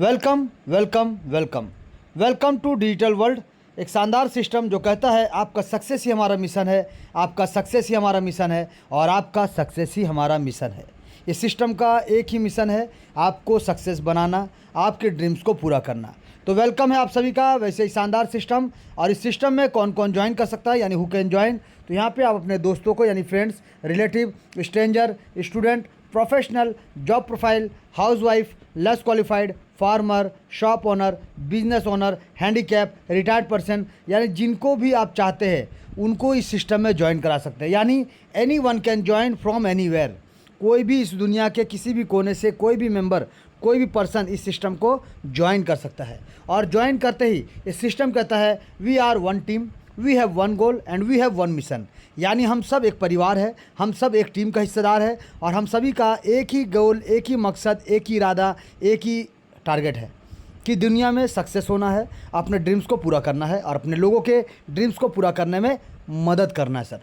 Welcome welcome welcome welcome to digital world. एक शानदार system जो कहता है आपका सक्सेस ही हमारा मिशन है, आपका सक्सेस ही हमारा मिशन है और आपका सक्सेस ही हमारा मिशन है। इस सिस्टम का एक ही मिशन है, आपको सक्सेस बनाना, आपके ड्रीम्स को पूरा करना। तो वेलकम है आप सभी का वैसे ही शानदार सिस्टम। और इस सिस्टम में कौन कौन ज्वाइन कर सकता है, यानी हु कैन ज्वाइन। तो यहाँ पे आप अपने दोस्तों को यानी friends, relative, stranger, student, professional, job profile, housewife, less qualified, farmer, shop owner, business owner, handicap, retired person, यानी जिनको भी आप चाहते हैं उनको इस सिस्टम में ज्वाइन करा सकते हैं। यानी any one can join from anywhere. कोई भी इस दुनिया के किसी भी कोने से कोई भी मेंबर, कोई भी पर्सन इस सिस्टम को ज्वाइन कर सकता है। और ज्वाइन करते ही इस सिस्टम कहता है we are one team, we have one goal and we have one mission. यानी हम सब एक परिवार है, हम सब एक टीम का हिस्सेदार है और हम सभी का एक ही गोल, एक ही मकसद, एक ही इरादा, एक ही टारगेट है कि दुनिया में सक्सेस होना है, अपने ड्रीम्स को पूरा करना है और अपने लोगों के ड्रीम्स को पूरा करने में मदद करना है सर।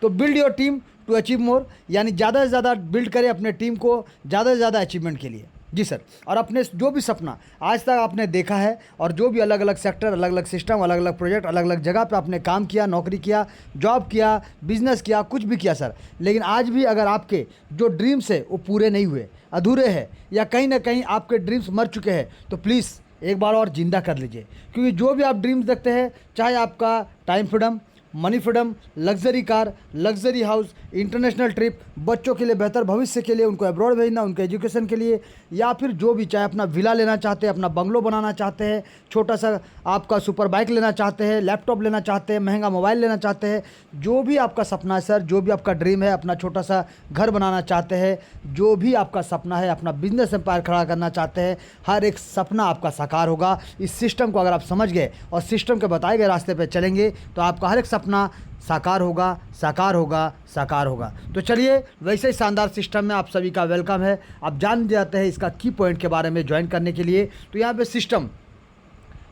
तो build your team to achieve more, यानी ज़्यादा से ज़्यादा बिल्ड करें अपने टीम को ज़्यादा से ज़्यादा अचीवमेंट के लिए। जी सर। और अपने जो भी सपना आज तक आपने देखा है और जो भी अलग अलग सेक्टर, अलग अलग सिस्टम, अलग अलग प्रोजेक्ट, अलग अलग जगह पे आपने काम किया, नौकरी किया, जॉब किया, बिजनेस किया, कुछ भी किया सर, लेकिन आज भी अगर आपके जो ड्रीम्स है वो पूरे नहीं हुए, अधूरे हैं या कहीं ना कहीं आपके ड्रीम्स मर चुके हैं, तो प्लीज़ एक बार और ज़िंदा कर लीजिए। क्योंकि जो भी आप ड्रीम्स देखते हैं, चाहे आपका time freedom, money freedom, luxury car, luxury house, international trip, बच्चों के लिए बेहतर भविष्य के लिए, उनको अब्रॉड भेजना, उनके एजुकेशन के लिए, या फिर जो भी, चाहे अपना विला लेना चाहते हैं, अपना बंगलो बनाना चाहते हैं, छोटा सा आपका सुपर बाइक लेना चाहते हैं, लैपटॉप लेना चाहते हैं, महंगा मोबाइल लेना चाहते हैं, जो भी आपका सपना है सर, जो भी आपका ड्रीम है, अपना छोटा सा घर बनाना चाहते हैं, जो भी आपका सपना है, अपना बिजनेस एम्पायर खड़ा करना चाहते हैं, हर एक सपना आपका साकार होगा। इस सिस्टम को अगर आप समझ गए और सिस्टम के बताए गए रास्ते पर चलेंगे तो आपका हर एक सपना साकार होगा, साकार होगा, साकार होगा। तो चलिए, वैसे ही शानदार सिस्टम में आप सभी का वेलकम है। आप जान जाते हैं इसका की पॉइंट के बारे में ज्वाइन करने के लिए। तो यहाँ पे सिस्टम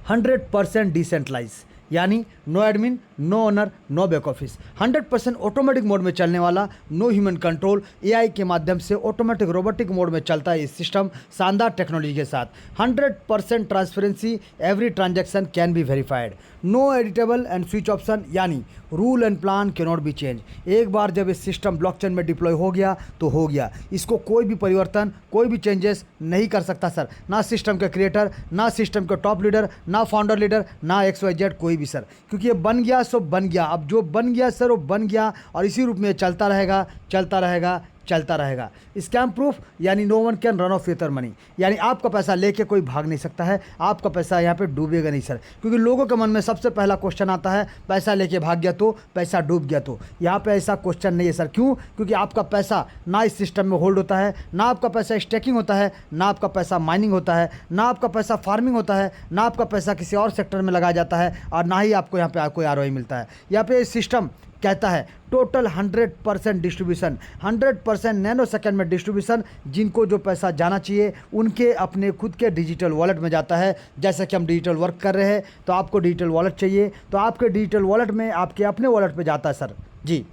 100% डिसेंट्रलाइज, यानी no admin, no owner, no back office, 100% automatic mode में चलने वाला, नो ह्यूमन कंट्रोल, एआई के माध्यम से ऑटोमेटिक रोबोटिक मोड में चलता है। इस सिस्टम शानदार टेक्नोलॉजी के साथ 100% transparency, every transaction can be verified, no editable and switch option, यानी rule and plan can not be change. एक बार जब ये सिस्टम ब्लॉकचेन में डिप्लॉय हो गया तो हो गया, इसको कोई भी परिवर्तन, कोई भी चेंजेस नहीं कर सकता सर। ना सिस्टम के क्रिएटर, ना सिस्टम के टॉप लीडर, ना फाउंडर लीडर, ना XYZ कोई भी सर, क्योंकि ये बन गया सो बन गया। अब जो बन गया सर वो बन गया और इसी रूप में चलता रहेगा, चलता रहेगा, चलता रहेगा। स्कैम प्रूफ, यानी no one can run of your money, यानी आपका पैसा लेके कोई भाग नहीं सकता है, आपका पैसा यहाँ पे डूबेगा नहीं सर। क्योंकि लोगों के मन में सबसे पहला क्वेश्चन आता है पैसा लेके भाग गया तो, पैसा डूब गया तो। यहाँ पे ऐसा क्वेश्चन नहीं है सर। क्यों? क्योंकि आपका पैसा ना इस सिस्टम में होल्ड होता है, ना आपका पैसा स्टेकिंग होता है, ना आपका पैसा माइनिंग होता है, ना आपका पैसा फार्मिंग होता है, ना आपका पैसा किसी और सेक्टर में लगाया जाता है, और ना ही आपको यहाँ पे कोई ROI मिलता है। यहाँ पे सिस्टम कहता है टोटल 100% डिस्ट्रीब्यूशन, 100% नैनो सेकंड में डिस्ट्रीब्यूशन। जिनको जो पैसा जाना चाहिए उनके अपने खुद के डिजिटल वॉलेट में जाता है। जैसे कि हम डिजिटल वर्क कर रहे हैं तो आपको डिजिटल वॉलेट चाहिए तो आपके डिजिटल वॉलेट में, आपके अपने वॉलेट पे जाता है सर। जी,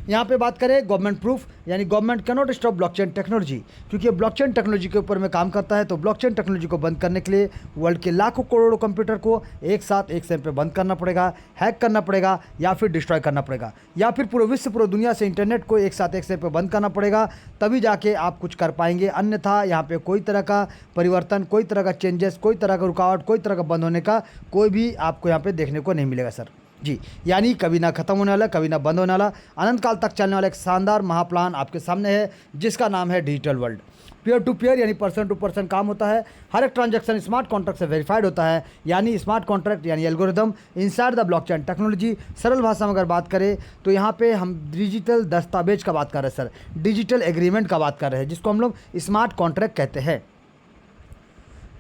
यहाँ पे बात करें गवर्नमेंट प्रूफ, यानी government can not stop blockchain technology. क्योंकि ब्लॉकचेन टेक्नोलॉजी के ऊपर में काम करता है, तो ब्लॉकचेन टेक्नोलॉजी को बंद करने के लिए वर्ल्ड के लाखों करोड़ों कंप्यूटर को एक साथ एक समय पे बंद करना पड़ेगा, हैक करना पड़ेगा, या फिर डिस्ट्रॉय करना पड़ेगा, या फिर पूरे विश्व, पूरी दुनिया से इंटरनेट को एक साथ एक समय पे बंद करना पड़ेगा, तभी जाके आप कुछ कर पाएंगे। अन्यथा यहाँ पे कोई तरह का परिवर्तन, कोई तरह का चेंजेस, कोई तरह का रुकावट, कोई तरह का बंद होने का कोई भी आपको यहाँ पे देखने को नहीं मिलेगा सर। जी, यानी कभी ना ख़त्म होने वाला, कभी ना बंद होने वाला, अनंत काल तक चलने वाला एक शानदार महाप्लान आपके सामने है, जिसका नाम है digital world. Peer to peer, यानी पर्सन टू पर्सन काम होता है। हर एक ट्रांजैक्शन स्मार्ट कॉन्ट्रैक्ट से वेरीफाइड होता है, यानी स्मार्ट कॉन्ट्रैक्ट यानी algorithm inside the blockchain technology. सरल भाषा में अगर बात करें तो यहाँ पे हम डिजिटल दस्तावेज का बात कर रहे हैं सर, डिजिटल एग्रीमेंट का बात कर रहे हैं, जिसको हम लोग स्मार्ट कॉन्ट्रैक्ट कहते हैं।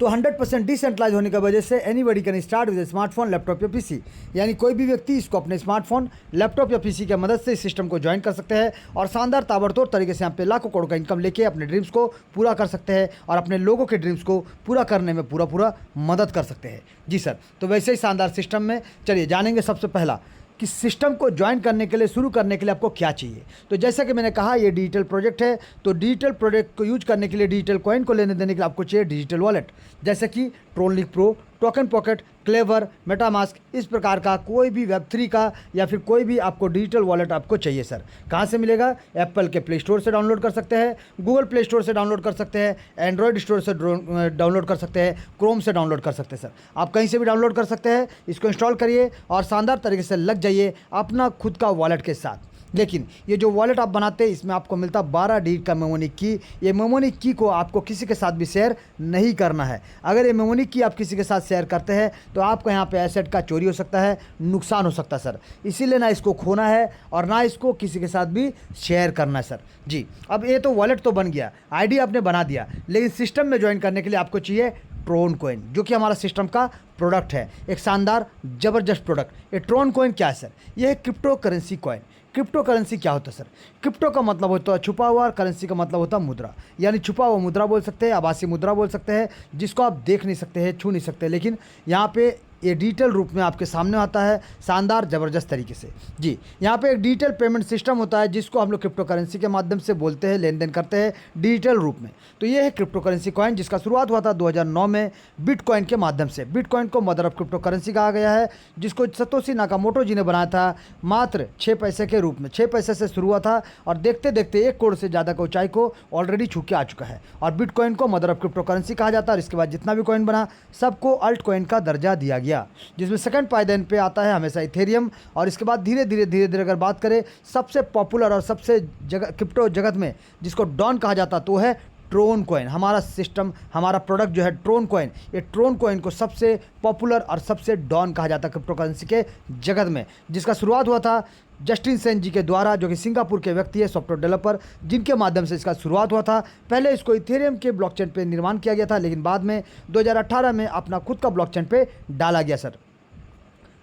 तो 100% डिसेंट्रलाइज होने की वजह से anybody can start with smartphone, laptop या PC, यानी कोई भी व्यक्ति इसको अपने स्मार्टफोन, लैपटॉप या PC की मदद से इस सिस्टम को ज्वाइन कर सकते हैं और शानदार ताबड़तोड़ तरीके से यहाँ पे लाखों करोड़ का इनकम लेके अपने ड्रीम्स को पूरा कर सकते हैं और अपने लोगों के ड्रीम्स को पूरा करने में पूरा मदद कर सकते हैं। जी सर। तो वैसे ही शानदार सिस्टम में चलिए जानेंगे सबसे पहला कि सिस्टम को ज्वाइन करने के लिए, शुरू करने के लिए आपको क्या चाहिए। तो जैसा कि मैंने कहा ये डिजिटल प्रोजेक्ट है, तो डिजिटल प्रोजेक्ट को यूज करने के लिए, डिजिटल कॉइन को लेने देने के लिए आपको चाहिए डिजिटल वॉलेट, जैसे कि TronLink pro, token pocket, clever, MetaMask, इस प्रकार का कोई भी वेब3 का या फिर कोई भी आपको डिजिटल वॉलेट आपको चाहिए सर। कहाँ से मिलेगा? एप्पल के प्ले स्टोर से डाउनलोड कर सकते हैं, गूगल प्ले स्टोर से डाउनलोड कर सकते हैं, एंड्रॉयड स्टोर से डाउनलोड कर सकते हैं, क्रोम से डाउनलोड कर सकते हैं सर। आप कहीं से भी डाउनलोड कर सकते हैं। इसको इंस्टॉल करिए और शानदार तरीके से लग जाइए अपना खुद का वॉलेट के साथ। लेकिन ये जो वॉलेट आप बनाते हैं इसमें आपको मिलता 12 डिजिट का मेमोनिक की। ये मेमोनिक की को आपको किसी के साथ भी शेयर नहीं करना है। अगर ये मेमोनिक की आप किसी के साथ शेयर करते हैं तो आपको यहाँ पे एसेट का चोरी हो सकता है, नुकसान हो सकता है सर। इसीलिए ना इसको खोना है और ना इसको किसी के साथ भी शेयर करना है सर जी। अब ये तो वॉलेट तो बन गया, आईडी आपने बना दिया, लेकिन सिस्टम में ज्वाइन करने के लिए आपको चाहिए ट्रोन कॉइन, जो कि हमारा सिस्टम का प्रोडक्ट है, एक शानदार ज़बरदस्त प्रोडक्ट। ये ट्रोन कॉइन क्या है सर? ये है crypto currency coin. Crypto currency क्या होता है सर? क्रिप्टो का मतलब होता है छुपा हुआ, करेंसी का मतलब होता है मुद्रा, यानी छुपा हुआ मुद्रा बोल सकते हैं, आभासी मुद्रा बोल सकते हैं, जिसको आप देख नहीं सकते हैं, छू नहीं सकते, लेकिन यहाँ पे ये डिजिटल रूप में आपके सामने आता है शानदार ज़बरदस्त तरीके से जी। यहाँ पे एक डिजिटल पेमेंट सिस्टम होता है जिसको हम लोग क्रिप्टो करेंसी के माध्यम से बोलते हैं, लेन देन करते हैं डिजिटल रूप में। तो ये है क्रिप्टो करेंसी कॉइन, जिसका शुरुआत हुआ था 2009 में बिटकॉइन के माध्यम से। बिटकॉइन को मदर ऑफ क्रिप्टो करेंसी कहा गया है, जिसको सतोशी नाकामोटो जी ने बनाया था मात्र 6 पैसे के रूप में। 6 पैसे से शुरू हुआ था और देखते देखते 1 करोड़ से ज़्यादा की ऊंचाई को ऑलरेडी छू के आ चुका है। और बिटकॉइन को मदर ऑफ क्रिप्टो करेंसी कहा जाता है। और इसके बाद जितना भी कॉइन बना सबको अल्ट कॉइन का दर्जा दिया गया, जिसमें सेकंड पायदान पे आता है हमेशा इथेरियम। और इसके बाद धीरे धीरे अगर बात करें सबसे पॉपुलर और सबसे क्रिप्टो जगत में जिसको डॉन कहा जाता तो है ट्रोन कॉइन। हमारा सिस्टम, हमारा प्रोडक्ट जो है ट्रोन कॉइन, ये ट्रोन कॉइन को सबसे पॉपुलर और सबसे डॉन कहा जाता है क्रिप्टो करेंसी के जगत में, जिसका शुरुआत हुआ था जस्टिन सेन जी के द्वारा, जो कि सिंगापुर के व्यक्ति है, सॉफ्टवेयर डेवलपर, जिनके माध्यम से इसका शुरुआत हुआ था। पहले इसको इथेरियम के ब्लॉकचेन पे निर्माण किया गया था, लेकिन बाद में 2018 में अपना खुद का ब्लॉकचेन पे डाला गया सर।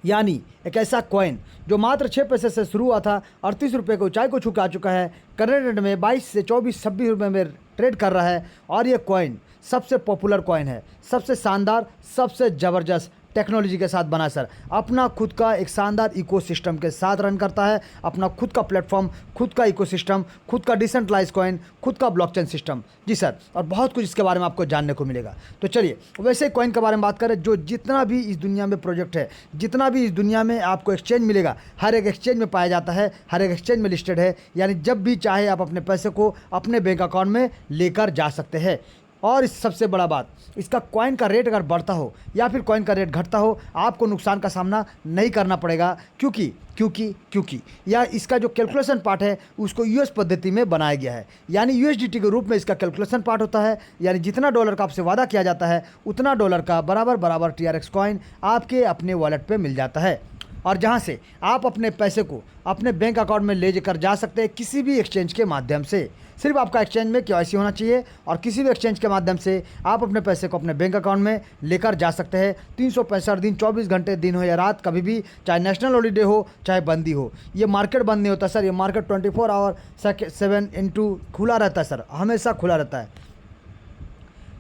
यानी एक ऐसा कॉइन जो मात्र 6 पैसे से शुरू हुआ था, 38 रुपये की ऊंचाई को छू चुका है, करंट रेट में 22 से 26 रुपये में ट्रेड कर रहा है। और ये कॉइन सबसे पॉपुलर कॉइन है, सबसे शानदार, सबसे ज़बरदस्त टेक्नोलॉजी के साथ बना सर। अपना खुद का एक शानदार इकोसिस्टम के साथ रन करता है, अपना खुद का प्लेटफॉर्म, खुद का इकोसिस्टम, खुद का डिसेंट्रलाइज कॉइन, खुद का ब्लॉकचेन सिस्टम जी सर। और बहुत कुछ इसके बारे में आपको जानने को मिलेगा। तो चलिए वैसे कॉइन के बारे में बात करें, जो जितना भी इस दुनिया में प्रोजेक्ट है, जितना भी इस दुनिया में आपको एक्सचेंज मिलेगा, हर एक एक्सचेंज में पाया जाता है, हर एक एक्सचेंज में लिस्टेड है। यानी जब भी चाहे आप अपने पैसे को अपने बैंक अकाउंट में लेकर जा सकते हैं। और इस सबसे बड़ा बात, इसका कॉइन का रेट अगर बढ़ता हो या फिर कॉइन का रेट घटता हो, आपको नुकसान का सामना नहीं करना पड़ेगा, क्योंकि या इसका जो कैलकुलेशन पार्ट है उसको यूएस पद्धति में बनाया गया है। यानी यूएसडीटी के रूप में इसका कैलकुलेशन पार्ट होता है। यानी जितना डॉलर का आपसे वादा किया जाता है उतना डॉलर का बराबर TRX कॉइन आपके अपने वॉलेट पे मिल जाता है। और जहाँ से आप अपने पैसे को अपने बैंक अकाउंट में ले कर जा सकते हैं किसी भी एक्सचेंज के माध्यम से। सिर्फ आपका एक्सचेंज में KYC होना चाहिए और किसी भी एक्सचेंज के माध्यम से आप अपने पैसे को अपने बैंक अकाउंट में लेकर जा सकते हैं 365 दिन, 24 घंटे, दिन हो या रात, कभी भी, चाहे नेशनल हॉलीडे हो चाहे बंदी हो। ये मार्केट बंद नहीं होता सर, ये मार्केट 24 आवर 7 खुला रहता है सर, हमेशा खुला रहता है।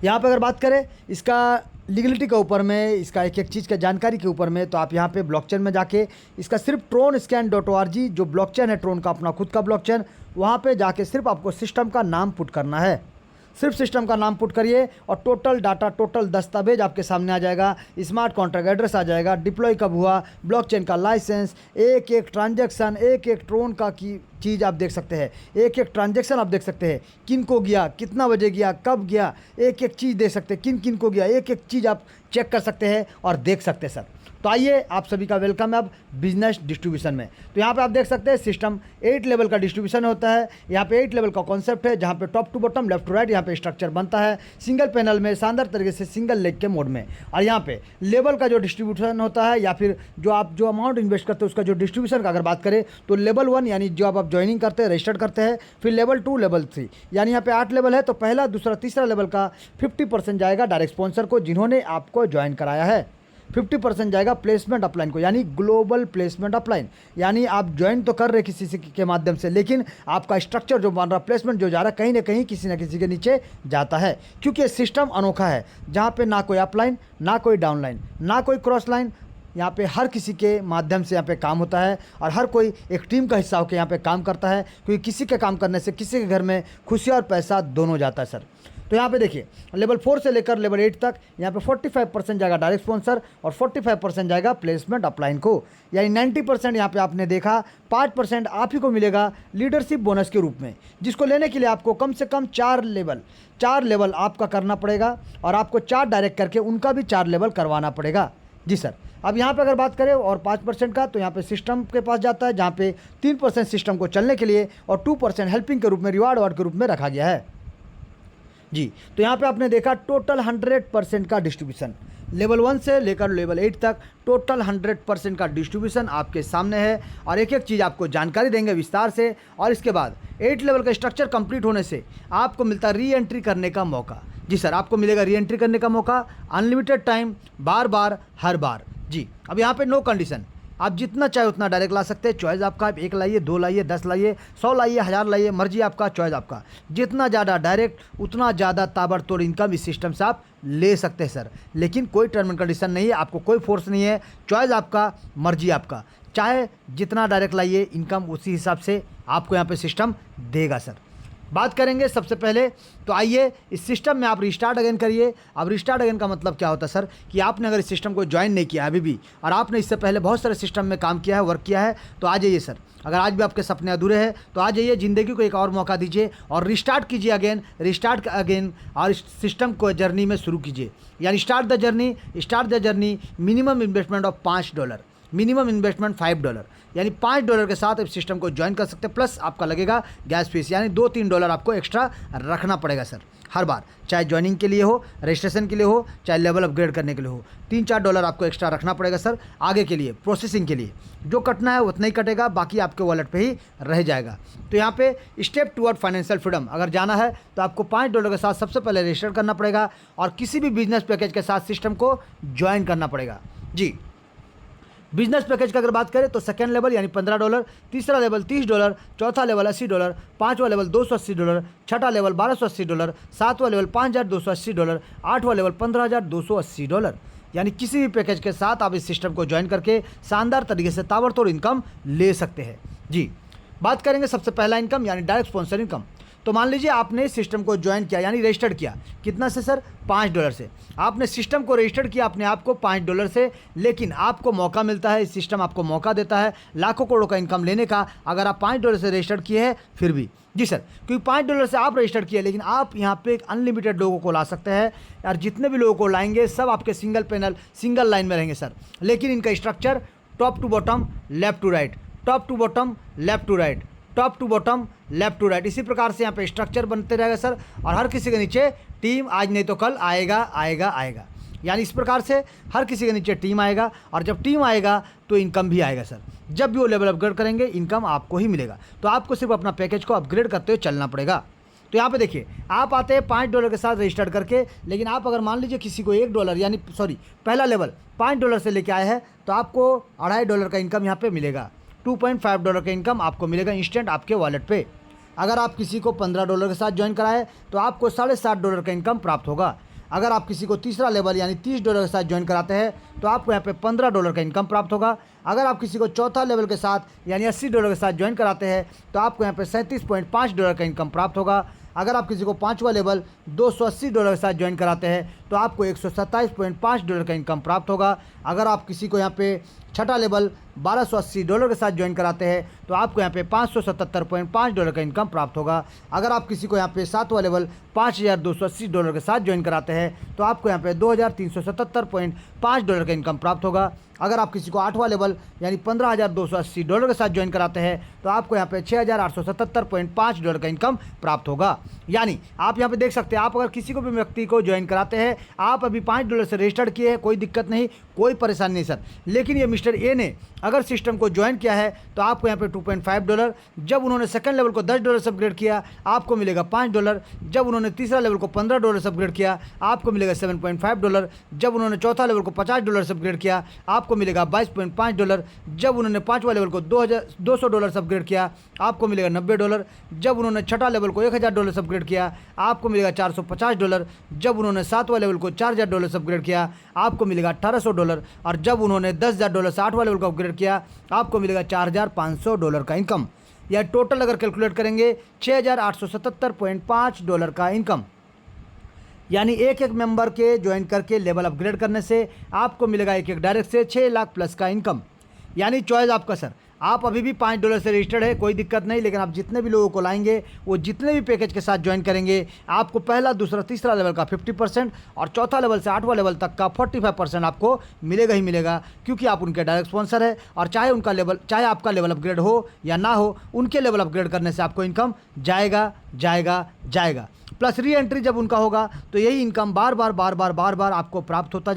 यहाँ पर अगर बात करें इसका लीगलिटी के ऊपर में, इसका एक चीज़ का जानकारी के ऊपर में, तो आप यहाँ पे ब्लॉकचेन में जाके इसका सिर्फ tronscan.org जो ब्लॉकचेन है, ट्रोन का अपना खुद का ब्लॉकचेन, वहाँ पे जाके सिर्फ आपको सिस्टम का नाम पुट करना है। सिर्फ सिस्टम का नाम पुट करिए और टोटल डाटा, टोटल दस्तावेज आपके सामने आ जाएगा। स्मार्ट कॉन्ट्रैक्ट एड्रेस आ जाएगा, डिप्लॉय कब हुआ, ब्लॉकचेन का लाइसेंस, एक एक ट्रांजैक्शन, एक एक ट्रोन का की चीज़ आप देख सकते हैं, एक एक ट्रांजैक्शन आप देख सकते हैं, किन को गया, कितना बजे गया, कब गया, एक एक चीज़ देख सकते हैं, किन किन को गया, एक एक चीज़ आप चेक कर सकते हैं और देख सकते हैं सर। तो आइए, आप सभी का वेलकम है अब बिजनेस डिस्ट्रीब्यूशन में। तो यहाँ पे आप देख सकते हैं सिस्टम 8 लेवल का डिस्ट्रीब्यूशन होता है। यहाँ पे 8 लेवल का कॉन्सेप्ट है, जहाँ पे top to bottom, left to right यहाँ पे स्ट्रक्चर बनता है, सिंगल पैनल में, शानदार तरीके से सिंगल लेग के मोड में। और यहाँ पे लेवल का जो डिस्ट्रीब्यूशन होता है या फिर जो आप जो अमाउंट इन्वेस्ट करते हैं उसका जो डिस्ट्रीब्यूशन का अगर बात करें तो लेवल 1 यानी जो आप ज्वाइनिंग करते हैं, रजिस्टर्ड करते हैं, फिर लेवल 2, लेवल 3, यानी यहाँ पे 8 लेवल है। तो पहला, दूसरा, तीसरा लेवल का 50% जाएगा डायरेक्ट स्पॉन्सर को, जिन्होंने आपको ज्वाइन कराया है। 50% जाएगा प्लेसमेंट अपलाइन को, यानी ग्लोबल प्लेसमेंट अपलाइन, यानी आप ज्वाइन तो कर रहे किसी के माध्यम से, लेकिन आपका स्ट्रक्चर जो बन रहा, प्लेसमेंट जो जा रहा है, कहीं ना कहीं किसी न किसी के नीचे जाता है। क्योंकि ये सिस्टम अनोखा है, जहाँ पे ना कोई अपलाइन, ना कोई डाउनलाइन, ना कोई क्रॉस लाइन, यहाँ पे हर किसी के माध्यम से यहाँ पे काम होता है और हर कोई एक टीम का हिस्सा होकर यहाँ पे काम करता है, क्योंकि किसी के काम करने से किसी के घर में खुशी और पैसा दोनों जाता है सर। तो यहाँ पे देखिए लेवल 4 से लेकर लेवल 8 तक यहाँ पे 45% जाएगा डायरेक्ट स्पॉन्सर और 45% जाएगा प्लेसमेंट अपलाइन को, यानी 90% यहाँ पे आपने देखा 5% आप ही को मिलेगा लीडरशिप बोनस के रूप में, जिसको लेने के लिए आपको कम से कम 4 लेवल आपका करना पड़ेगा और आपको 4 डायरेक्ट करके उनका भी 4 लेवल करवाना पड़ेगा। जी सर। अब यहाँ पे अगर बात करें और 5% का, तो यहाँ पे सिस्टम के पास जाता है, जहाँ पे 3% सिस्टम को चलने के लिए और 2% हेल्पिंग के रूप में, रिवार्ड अवार्ड के रूप में रखा गया है। जी, तो यहाँ पे आपने देखा टोटल 100% का डिस्ट्रीब्यूशन, लेवल 1 से लेकर लेवल 8 तक टोटल 100% का डिस्ट्रीब्यूशन आपके सामने है और एक एक चीज़ आपको जानकारी देंगे विस्तार से। और इसके बाद 8 लेवल का स्ट्रक्चर कंप्लीट होने से आपको मिलता है री एंट्री करने का मौका। जी सर, आपको मिलेगा री एंट्री करने का मौका, अनलिमिटेड टाइम, बार बार, हर बार। जी, अब यहाँ पे नो कंडीशन, आप जितना चाहे उतना डायरेक्ट ला सकते हैं, चॉइस आपका। आप 1 लाइए, 2 लाइए, 10 लाइए, 100 लाइए, 1000 लाइए, मर्जी आपका, चॉइस आपका। जितना ज़्यादा डायरेक्ट उतना ज़्यादा ताबड़तोड़ इनकम इस सिस्टम से आप ले सकते हैं सर। लेकिन कोई टर्म एंड कंडीशन नहीं है, आपको कोई फोर्स नहीं है, चॉइस आपका, मर्जी आपका। चाहे जितना डायरेक्ट लाइए इनकम उसी हिसाब से आपको यहाँ पे सिस्टम देगा सर। बात करेंगे सबसे पहले, तो आइए इस सिस्टम में आप रिस्टार्ट अगेन करिए। अब रिस्टार्ट अगेन का मतलब क्या होता है सर, कि आपने अगर इस सिस्टम को ज्वाइन नहीं किया अभी भी और आपने इससे पहले बहुत सारे सिस्टम में काम किया है, वर्क किया है, तो आ जाइए सर। अगर आज भी आपके सपने अधूरे हैं तो आ जाइए, ज़िंदगी को एक और मौका दीजिए और रिस्टार्ट कीजिए अगेन, रिस्टार्ट अगेन, और इस सिस्टम को जर्नी में शुरू कीजिए। यानी start the journey, minimum investment of $5, minimum investment $5, यानी $5 के साथ इस सिस्टम को ज्वाइन कर सकते हैं। प्लस आपका लगेगा गैस फीस, यानी $2-3 आपको एक्स्ट्रा रखना पड़ेगा सर हर बार, चाहे ज्वाइनिंग के लिए हो, रजिस्ट्रेशन के लिए हो, चाहे लेवल अपग्रेड करने के लिए हो। $3-4 आपको एक्स्ट्रा रखना पड़ेगा सर आगे के लिए, प्रोसेसिंग के लिए। जो कटना है उतना ही कटेगा, बाकी आपके वॉलेट पे ही रह जाएगा। तो यहाँ पे स्टेप टुवर्ड फाइनेंशियल फ्रीडम अगर जाना है तो आपको $5 के साथ सबसे पहले रजिस्टर करना पड़ेगा और किसी भी बिजनेस पैकेज के साथ सिस्टम को ज्वाइन करना पड़ेगा। जी, बिजनेस पैकेज का अगर बात करें तो सेकेंड लेवल यानी $15, तीसरा लेवल $30, चौथा लेवल $80, पाँचवा लेवल $280, छठा लेवल $1280, सातवां लेवल $5280, आठवां लेवल $15280। यानी किसी भी पैकेज के साथ आप इस सिस्टम को ज्वाइन करके शानदार तरीके से ताबड़तोड़ इनकम ले सकते हैं। जी, बात करेंगे सबसे पहला इनकम यानी डायरेक्ट स्पॉन्सर इनकम। तो मान लीजिए आपने इस सिस्टम को ज्वाइन किया यानी रजिस्टर्ड किया, कितना से सर, $5 से। आपने सिस्टम को रजिस्टर्ड किया अपने आप को $5 से, लेकिन आपको मौका मिलता है, इस सिस्टम आपको मौका देता है लाखों करोड़ों का इनकम लेने का, अगर आप $5 से रजिस्टर्ड किए हैं फिर भी। जी सर, क्योंकि $5 से आप रजिस्टर्ड किए, लेकिन आप यहाँ पे एक अनलिमिटेड लोगों को ला सकते हैं और जितने भी लोगों को लाएंगे सब आपके सिंगल पैनल, सिंगल लाइन में रहेंगे सर। लेकिन इनका structure top to bottom, left to right, top to bottom, left to right, top to bottom, left to right, इसी प्रकार से यहाँ पे स्ट्रक्चर बनते रहेगा सर। और हर किसी के नीचे टीम आज नहीं तो कल आएगा। यानी इस प्रकार से हर किसी के नीचे टीम आएगा और जब टीम आएगा तो इनकम भी आएगा सर। जब भी वो लेवल अपग्रेड करेंगे इनकम आपको ही मिलेगा, तो आपको सिर्फ अपना पैकेज को अपग्रेड करते हुए चलना पड़ेगा। तो यहाँ पे देखिए आप आते हैं $5 के साथ रजिस्टर्ड करके, लेकिन आप अगर मान लीजिए किसी को $1 यानी पहला लेवल $5 से लेके आए हैं तो आपको $2.5 का इनकम यहाँ पे मिलेगा, $2.5 का इनकम आपको मिलेगा इंस्टेंट आपके वॉलेट पे। अगर आप किसी को $15 के साथ ज्वाइन कराए तो आपको $7.5 का इनकम प्राप्त होगा। अगर आप किसी को तीसरा लेवल यानी $30 के साथ ज्वाइन कराते हैं तो आपको यहाँ पे $15 का इनकम प्राप्त होगा। अगर आप किसी को चौथा लेवल के साथ यानी $80 के साथ ज्वाइन कराते हैं तो आपको यहाँ पे $37.5 का इनकम प्राप्त होगा। अगर आप किसी को पाँचवा लेवल $280 के साथ ज्वाइन कराते हैं तो आपको $127.5 का इनकम प्राप्त होगा। अगर आप किसी को यहाँ पे छठा लेवल $1280 के साथ ज्वाइन कराते हैं तो आपको यहाँ पे $577.5 का इनकम प्राप्त होगा। अगर आप किसी को यहाँ पे सातवां लेवल $5280 के साथ ज्वाइन कराते हैं तो आपको यहाँ पे $2377.5 का इनकम प्राप्त होगा। अगर आप किसी को आठवां लेवल यानी $15,280 के साथ ज्वाइन कराते हैं तो आपको यहाँ पे $6,877.5 का इनकम प्राप्त होगा। यानी आप यहाँ पे देख सकते हैं, आप अगर किसी को भी व्यक्ति को ज्वाइन कराते हैं, आप अभी $5 से रजिस्टर्ड किए हैं, कोई दिक्कत नहीं, कोई परेशानी नहीं सर। लेकिन ये मिस्टर ए ने अगर सिस्टम को ज्वाइन किया है तो आपको यहाँ पे $2.5, जब उन्होंने सेकंड लेवल को $10 से अपग्रेड किया आपको मिलेगा $5, जब उन्होंने तीसरा लेवल को $15 से अपग्रेड किया आपको मिलेगा $7.5, जब उन्होंने चौथा लेवल को $50 से अपग्रेड किया आपको मिलेगा $22.5, जब उन्होंने पाँचवा लेवल को $200 से अपग्रेड किया आपको मिलेगा $90, जब उन्होंने छठा लेवल को $1000 से अपग्रेड किया आपको मिलेगा $450, जब उन्होंने सातवां लेवल लेवल को $4000 से अपग्रेड किया, आपको मिलेगा $1800। और जब उन्होंने $10,000 से 8वां लेवल को अपग्रेड किया, आपको मिलेगा $4500 का इनकम। या टोटल अगर कैलकुलेट करेंगे $6877.5 का इनकम। यानी एक एक मेंबर के ज्वाइन करके लेवल अपग्रेड करने से आपको मिलेगा एक एक डायरेक्ट से 6 लाख प्लस का इनकम। यानी चॉइस आपका सर, आप अभी भी $5 से रजिस्टर्ड है, कोई दिक्कत नहीं, लेकिन आप जितने भी लोगों को लाएंगे वो जितने भी पैकेज के साथ ज्वाइन करेंगे आपको पहला, दूसरा, तीसरा लेवल का 50% और चौथा लेवल से 8वां लेवल तक का 45% आपको मिलेगा ही मिलेगा, क्योंकि आप उनके डायरेक्ट स्पॉन्सर है। और चाहे आपका लेवल अपग्रेड हो या ना हो, उनके लेवल अपग्रेड करने से आपको इनकम जाएगा जाएगा जाएगा। प्लस री एंट्री जब उनका होगा तो यही इनकम बार बार आपको प्राप्त होता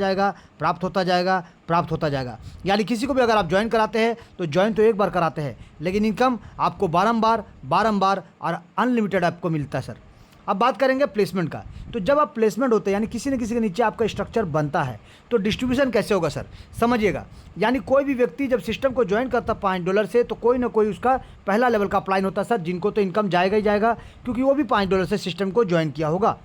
जाएगा। यानी किसी को भी अगर आप ज्वाइन कराते हैं तो ज्वाइन तो एक बार कराते हैं, लेकिन इनकम आपको बारंबार और अनलिमिटेड आपको मिलता है सर। अब बात करेंगे प्लेसमेंट का। तो जब आप प्लेसमेंट होते हैं यानी किसी न किसी के नीचे आपका स्ट्रक्चर बनता है, तो डिस्ट्रीब्यूशन कैसे होगा सर, समझिएगा। यानी कोई भी व्यक्ति जब सिस्टम को ज्वाइन करता $5 से, तो कोई ना कोई उसका पहला लेवल का अपलाइन होता है सर, जिनको तो इनकम जाएगा ही जाएगा, क्योंकि वो भी $5 से सिस्टम को ज्वाइन किया होगा।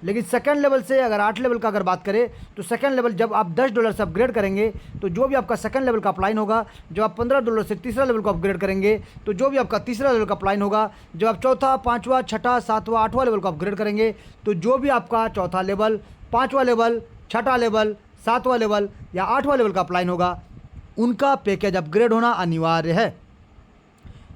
लेकिन सेकंड लेवल से अगर 8 लेवल का अगर बात करें, तो सेकंड लेवल जब आप $10 से अपग्रेड करेंगे, तो जो भी आपका सेकंड लेवल का अपलाइन होगा, जब आप $15 से तीसरा लेवल को अपग्रेड करेंगे, तो जो भी आपका तीसरा लेवल का अपलाइन होगा, जब आप चौथा, पाँचवा, छठा, सातवां, 8वां लेवल को अपग्रेड करेंगे, तो जो भी आपका चौथा लेवल, 5वां लेवल, छठा लेवल, 7वां लेवल या 8वां लेवल का अपलाइन होगा, उनका पैकेज अपग्रेड होना अनिवार्य है।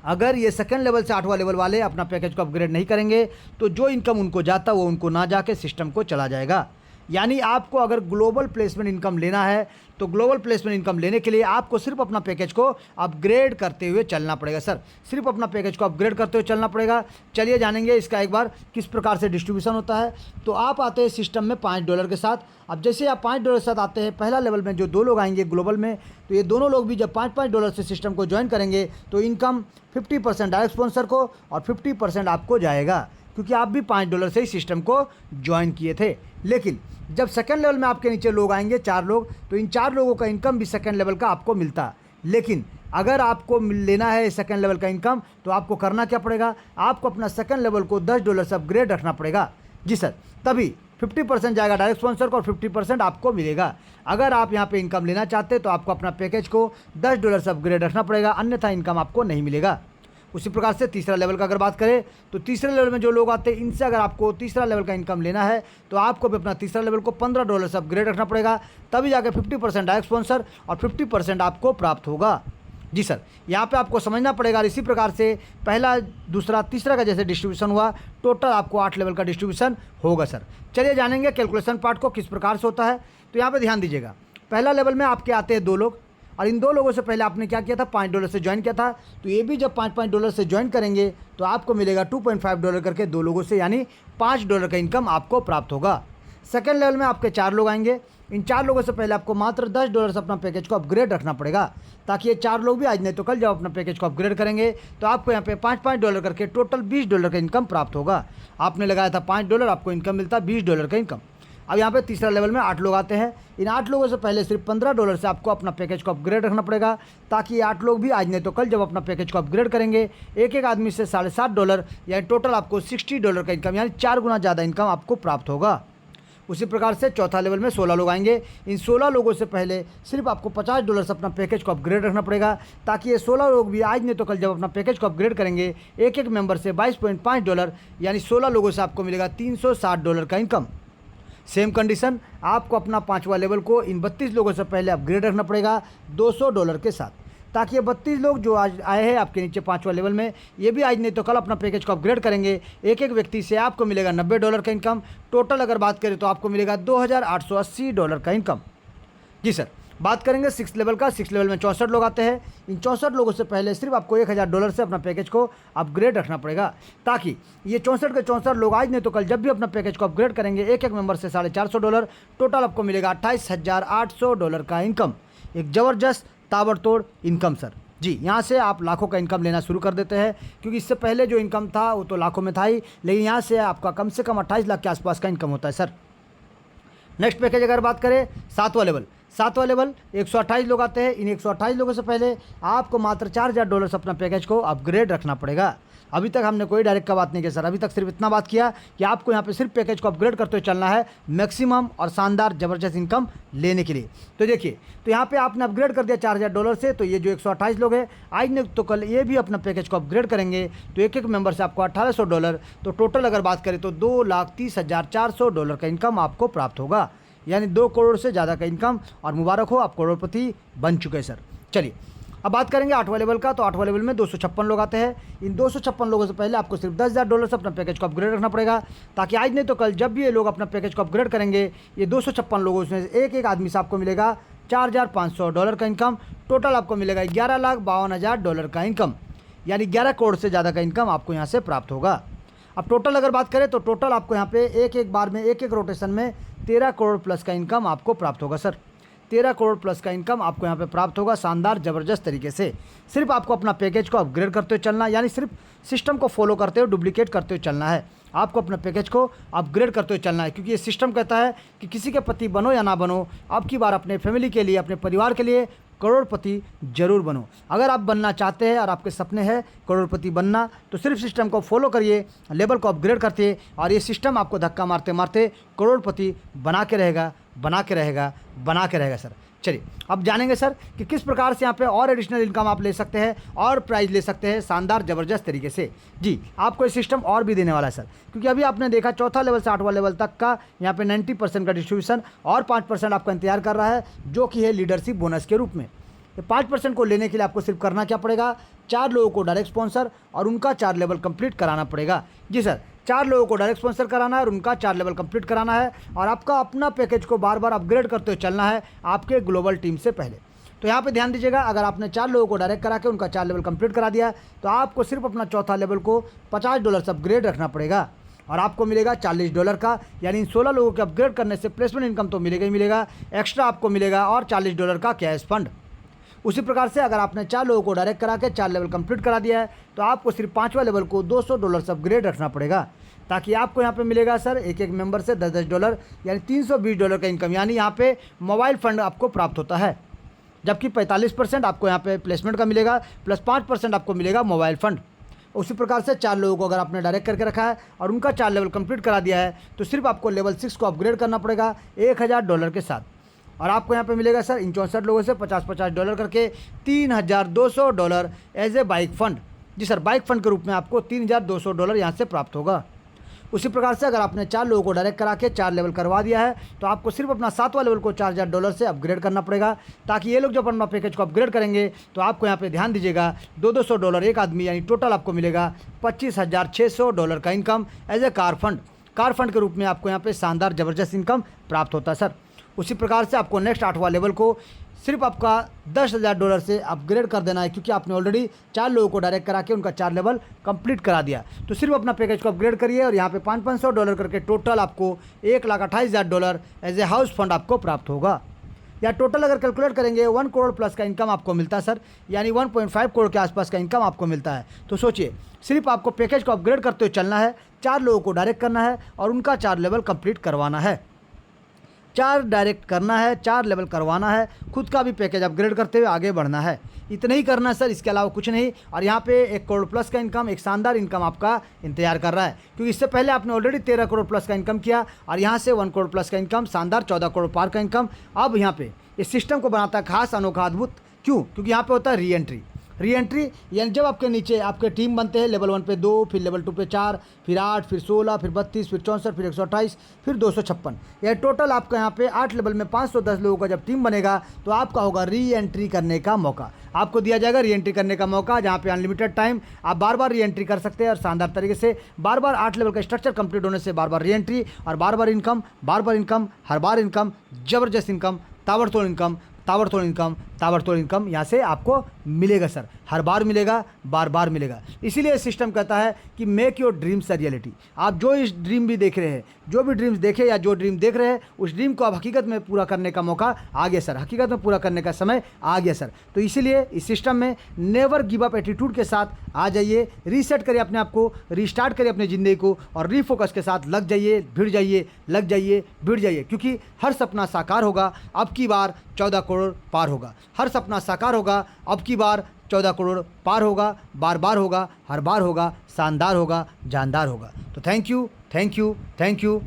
अगर ये सेकंड लेवल से 8वां लेवल वाले अपना पैकेज को अपग्रेड नहीं करेंगे, तो जो इनकम उनको जाता वो उनको ना जाके सिस्टम को चला जाएगा। यानी आपको अगर ग्लोबल प्लेसमेंट इनकम लेना है, तो ग्लोबल प्लेसमेंट इनकम लेने के लिए आपको सिर्फ अपना पैकेज को अपग्रेड करते हुए चलना पड़ेगा सर, सिर्फ अपना पैकेज को अपग्रेड करते हुए चलना पड़ेगा। चलिए जानेंगे इसका एक बार किस प्रकार से डिस्ट्रीब्यूशन होता है। तो आप आते हैं सिस्टम में $5 के साथ। अब जैसे आप $5 के साथ आते हैं, पहला लेवल में जो 2 लोग आएंगे ग्लोबल में, तो ये दोनों लोग भी जब $5 से सिस्टम को ज्वाइन करेंगे, तो इनकम 50% डायरेक्ट स्पॉन्सर को और 50% आपको जाएगा, क्योंकि आप भी $5 से ही सिस्टम को ज्वाइन किए थे। लेकिन जब सेकंड लेवल में आपके नीचे लोग आएंगे 4 लोग, तो इन 4 लोगों का इनकम भी सेकंड लेवल का आपको मिलता। लेकिन अगर आपको लेना है सेकंड लेवल का इनकम, तो आपको करना क्या पड़ेगा, आपको अपना सेकंड लेवल को $10 से अपग्रेड रखना पड़ेगा। जी सर, तभी 50% जाएगा डायरेक्ट स्पॉन्सर को और 50% आपको मिलेगा। अगर आप यहाँ पे इनकम लेना चाहते हैं, तो आपको अपना पैकेज को $10 से अपग्रेड रखना पड़ेगा, अन्यथा इनकम आपको नहीं मिलेगा। उसी प्रकार से तीसरा लेवल का अगर बात करें, तो तीसरे लेवल में जो लोग आते हैं, इनसे अगर आपको तीसरा लेवल का इनकम लेना है, तो आपको भी अपना तीसरा लेवल को $15 से अपग्रेड रखना पड़ेगा, तभी जाके 50% डायरेक्ट स्पॉन्सर और 50% आपको प्राप्त होगा। जी सर, यहाँ पे आपको समझना पड़ेगा। इसी प्रकार से पहला, दूसरा, तीसरा का जैसे डिस्ट्रीब्यूशन हुआ, टोटल आपको 8 लेवल का डिस्ट्रीब्यूशन होगा सर। चलिए जानेंगे कैलकुलेशन पार्ट को किस प्रकार से होता है। तो यहाँ पे ध्यान दीजिएगा, पहला लेवल में आपके आते हैं 2 लोग, और इन 2 लोगों से पहले आपने क्या किया था, $5 से ज्वाइन किया था। तो ये भी जब $5 से ज्वाइन करेंगे, तो आपको मिलेगा $2.5 करके 2 लोगों से, यानी $5 का इनकम आपको प्राप्त होगा। सेकेंड लेवल में आपके 4 लोग आएंगे। इन 4 लोगों से पहले आपको मात्र $10 से अपना पैकेज को अपग्रेड रखना पड़ेगा, ताकि ये 4 लोग भी आज नहीं तो कल जब अपना पैकेज को अपग्रेड करेंगे, तो आपको यहाँ पे $5 करके टोटल $20 का इनकम प्राप्त होगा। आपने लगाया था $5, आपको इनकम मिलता $20 का इनकम। अब यहाँ पे तीसरा लेवल में 8 लोग आते हैं। इन 8 लोगों से पहले सिर्फ $15 से आपको अपना पैकेज को अपग्रेड रखना पड़ेगा, ताकि ये 8 लोग भी आज नहीं तो कल जब अपना पैकेज को अपग्रेड करेंगे, एक एक आदमी से $7.5, यानी टोटल आपको $60 का इनकम, यानी 4 गुना ज़्यादा इनकम आपको प्राप्त होगा। उसी प्रकार से चौथा लेवल में 16 लोग आएंगे। इन 16 लोगों से पहले सिर्फ आपको $50 से अपना पैकेज को अपग्रेड रखना पड़ेगा, ताकि ये 16 लोग भी आज नहीं तो कल जब अपना पैकेज को अपग्रेड करेंगे, एक एक मेंबर से $22.5, यानी 16 लोगों से आपको मिलेगा $360 का इनकम। सेम कंडीशन, आपको अपना 5वां लेवल को इन 32 लोगों से पहले अपग्रेड रखना पड़ेगा $200 के साथ, ताकि ये 32 लोग जो आज आए हैं आपके नीचे 5वां लेवल में, ये भी आज नहीं तो कल अपना पैकेज को अपग्रेड करेंगे। एक एक व्यक्ति से आपको मिलेगा $90 का इनकम। टोटल अगर बात करें तो आपको मिलेगा $2880 का इनकम। जी सर, बात करेंगे 6 लेवल का। 6 लेवल में 64 लोग आते हैं। इन 64 लोगों से पहले सिर्फ आपको $1000 से अपना पैकेज को अपग्रेड रखना पड़ेगा, ताकि ये 64 के 64 लोग आज नहीं तो कल जब भी अपना पैकेज को अपग्रेड करेंगे, एक एक मेंबर से $450, टोटल आपको मिलेगा $28,800 का इनकम। एक ज़बरदस्त ताबड़तोड़ इनकम सर। जी, यहाँ से आप लाखों का इनकम लेना शुरू कर देते हैं, क्योंकि इससे पहले जो इनकम था वो तो लाखों में था ही, लेकिन यहाँ से आपका कम से कम 28 लाख के आसपास का इनकम होता है सर। नेक्स्ट पैकेज अगर बात करें 7वां लेवल। 7वां लेवल 128 लोग आते हैं। इन 128 लोगों से पहले आपको मात्र $4000 से अपना पैकेज को अपग्रेड रखना पड़ेगा। अभी तक हमने कोई डायरेक्ट का बात नहीं किया सर, अभी तक सिर्फ इतना बात किया कि आपको यहाँ पे सिर्फ पैकेज को अपग्रेड करते हुए चलना है मैक्सिमम और शानदार ज़बरदस्त इनकम लेने के लिए। तो देखिए, तो यहाँ पे आपने अपग्रेड कर दिया $4000 से, तो ये जो 128 लोग हैं आज ने तो कल ये भी अपना पैकेज को अपग्रेड करेंगे, तो एक एक मेंबर से आपको $1800, तो टोटल अगर बात करें तो $2,30,400 का इनकम आपको प्राप्त होगा, यानी 2 करोड़ से ज़्यादा का इनकम। और मुबारक हो, आप करोड़पति बन चुके हैं सर। चलिए अब बात करेंगे 8वां लेवल का। तो 8वां लेवल में 256 लोग आते हैं। इन 256 लोगों से पहले आपको सिर्फ $10,000 से अपना पैकेज को अपग्रेड रखना पड़ेगा, ताकि आज नहीं तो कल जब भी ये लोग अपना पैकेज को अपग्रेड करेंगे, ये 256 लोगों में से एक एक आदमी से आपको मिलेगा $4,500 का इनकम। टोटल आपको मिलेगा $11,52,000 का इनकम, यानी 11 करोड़ से ज़्यादा का इनकम आपको यहाँ से प्राप्त होगा। अब टोटल अगर बात करें तो टोटल आपको यहाँ पे एक एक बार में एक एक रोटेशन में 13 करोड़ प्लस का इनकम आपको प्राप्त होगा सर। 13 करोड़ प्लस का इनकम आपको यहाँ पे प्राप्त होगा शानदार ज़बरदस्त तरीके से। सिर्फ आपको अपना पैकेज को अपग्रेड करते हुए चलना, यानी सिर्फ सिस्टम को फॉलो करते हुए डुप्लीकेट करते हुए चलना है। आपको अपना पैकेज को अपग्रेड करते हुए चलना है, क्योंकि ये सिस्टम कहता है कि किसी के पति बनो या ना बनो, अब की बार अपने फैमिली के लिए, अपने परिवार के लिए करोड़पति जरूर बनो। अगर आप बनना चाहते हैं और आपके सपने हैं करोड़पति बनना, तो सिर्फ सिस्टम को फॉलो करिए, लेवल को अपग्रेड करते, और ये सिस्टम आपको धक्का मारते मारते करोड़पति बना के रहेगा, बना के रहेगा, बना के रहेगा सर। चलिए अब जानेंगे सर कि किस प्रकार से यहाँ पे और एडिशनल इनकम आप ले सकते हैं और प्राइज ले सकते हैं शानदार ज़बरदस्त तरीके से। जी, आपको ये सिस्टम और भी देने वाला है सर, क्योंकि अभी आपने देखा 4था लेवल से 8वां लेवल तक का यहाँ पे 90% का डिस्ट्रीब्यूशन और 5% आपका इंतजार कर रहा है, जो कि है लीडरशिप बोनस के रूप में। 5% को लेने के लिए आपको सिर्फ करना क्या पड़ेगा, 4 लोगों को डायरेक्ट स्पॉन्सर और उनका 4 लेवल कंप्लीट कराना पड़ेगा। जी सर, 4 लोगों को डायरेक्ट स्पॉन्सर कराना है और उनका 4 लेवल कंप्लीट कराना है, और आपका अपना पैकेज को बार बार अपग्रेड करते हुए चलना है आपके ग्लोबल टीम से पहले। तो यहाँ पे ध्यान दीजिएगा, अगर आपने 4 लोगों को डायरेक्ट करा के उनका 4 लेवल कंप्लीट करा दिया, तो आपको सिर्फ अपना चौथा लेवल को $50 से अपग्रेड रखना पड़ेगा, और आपको मिलेगा $40 का, यानी इन 16 लोगों के अपग्रेड करने से प्लेसमेंट इनकम तो मिलेगा ही मिलेगा, एक्स्ट्रा आपको मिलेगा और $40 का कैश फंड। उसी प्रकार से अगर आपने 4 लोगों को डायरेक्ट करा के 4 लेवल कंप्लीट करा दिया है, तो आपको सिर्फ 5वां लेवल को $200 से अपग्रेड रखना पड़ेगा, ताकि आपको यहाँ पे मिलेगा सर एक एक मेंबर से $10-10, यानी $320 का इनकम, यानी यहाँ पे मोबाइल फंड आपको प्राप्त होता है। जबकि 45% आपको यहाँ पे प्लेसमेंट का मिलेगा, प्लस 5% आपको मिलेगा मोबाइल फंड। उसी प्रकार से 4 लोगों को अगर आपने डायरेक्ट करके रखा है और उनका 4 लेवल कंप्लीट करा दिया है, तो सिर्फ आपको लेवल 6 को अपग्रेड करना पड़ेगा $1000 के साथ, और आपको यहाँ पे मिलेगा सर इन 64 लोगों से $50-50 करके $3200 एज ए बाइक फंड। जी सर, बाइक फंड के रूप में आपको $3200 यहाँ से प्राप्त होगा। उसी प्रकार से अगर आपने 4 लोगों को डायरेक्ट करा के 4 लेवल करवा दिया है, तो आपको सिर्फ अपना 7वां लेवल को $4000 से अपग्रेड करना पड़ेगा, ताकि ये लोग जब अपना पैकेज को अपग्रेड करेंगे, तो आपको यहाँ पे ध्यान दीजिएगा $200 एक आदमी, यानी टोटल आपको मिलेगा $25,600 का income as a car fund. Car fund के रूप में आपको यहाँ पे शानदार ज़बरदस्त इनकम प्राप्त होता है सर। उसी प्रकार से आपको नेक्स्ट 8वां लेवल को सिर्फ आपका $10,000 से अपग्रेड कर देना है, क्योंकि आपने ऑलरेडी 4 लोगों को डायरेक्ट करा के उनका 4 लेवल कंप्लीट करा दिया। तो सिर्फ अपना पैकेज को अपग्रेड करिए, और यहाँ पे $500 करके टोटल आपको $1,28,000 एज ए हाउस फंड आपको प्राप्त होगा। या टोटल अगर कैलकुलेट करेंगे 1 करोड़ प्लस का इनकम आपको मिलता है सर, यानी 1.5 करोड़ के आसपास का इनकम आपको मिलता है। तो सोचिए, सिर्फ आपको पैकेज को अपग्रेड करते हुए चलना है, 4 लोगों को डायरेक्ट करना है और उनका 4 लेवल कंप्लीट करवाना है। 4 डायरेक्ट करना है, 4 लेवल करवाना है, खुद का भी पैकेज अपग्रेड करते हुए आगे बढ़ना है। इतना ही करना है सर, इसके अलावा कुछ नहीं। और यहाँ पे 1 करोड़ प्लस का इनकम, एक शानदार इनकम आपका इंतजार कर रहा है, क्योंकि इससे पहले आपने ऑलरेडी 13 करोड़ प्लस का इनकम किया, और यहाँ से 1 करोड़ प्लस का इनकम, शानदार 14 करोड़ पार का इनकम। अब यहाँ पे इस सिस्टम को बनाता है खास, अनोखा, अद्भुत। क्यों? क्योंकि यहाँ पे होता है री एंट्री, यानी जब आपके नीचे आपके टीम बनते हैं, लेवल 1 पे 2, फिर लेवल 2 पे 4, फिर 8, फिर 16, फिर 32, फिर 64, फिर 128, फिर 256, यह टोटल आपका यहाँ पे 8 लेवल में 510 लोगों का जब टीम बनेगा, तो आपका होगा री एंट्री करने का मौका। आपको दिया जाएगा री एंट्री करने का मौका, जहाँ पे अनलिमिटेड टाइम आप बार बार री एंट्री कर सकते हैं, और शानदार तरीके से बार बार 8 लेवल का स्ट्रक्चर कंप्लीट होने से बार बार री एंट्री, और बार बार इनकम, हर बार इनकम, ज़बरदस्त इनकम, ताबड़तोड़ इनकम यहाँ से आपको मिलेगा सर। हर बार मिलेगा, बार बार मिलेगा। इसीलिए सिस्टम कहता है कि make your dreams a reality. आप जो इस ड्रीम भी देख रहे हैं, जो भी ड्रीम्स देखे या जो ड्रीम देख रहे हैं, उस ड्रीम को आप हकीकत में पूरा करने का मौका आ गया सर, हकीकत में पूरा करने का समय आ गया सर। तो इसीलिए इस सिस्टम में नेवर गिव अप एटीट्यूड के साथ आ जाइए, रीसेट करिए अपने आप को, रीस्टार्ट करिए अपनी ज़िंदगी को, और रीफोकस के साथ लग जाइए, भिड़ जाइए, लग जाइए, भिड़ जाइए, क्योंकि हर सपना साकार होगा, अब की बार 14 करोड़ पार होगा। हर सपना साकार होगा, अब की बार 14 करोड़ पार होगा, बार बार होगा, हर बार होगा, शानदार होगा, जानदार होगा। तो thank you, thank you, thank you.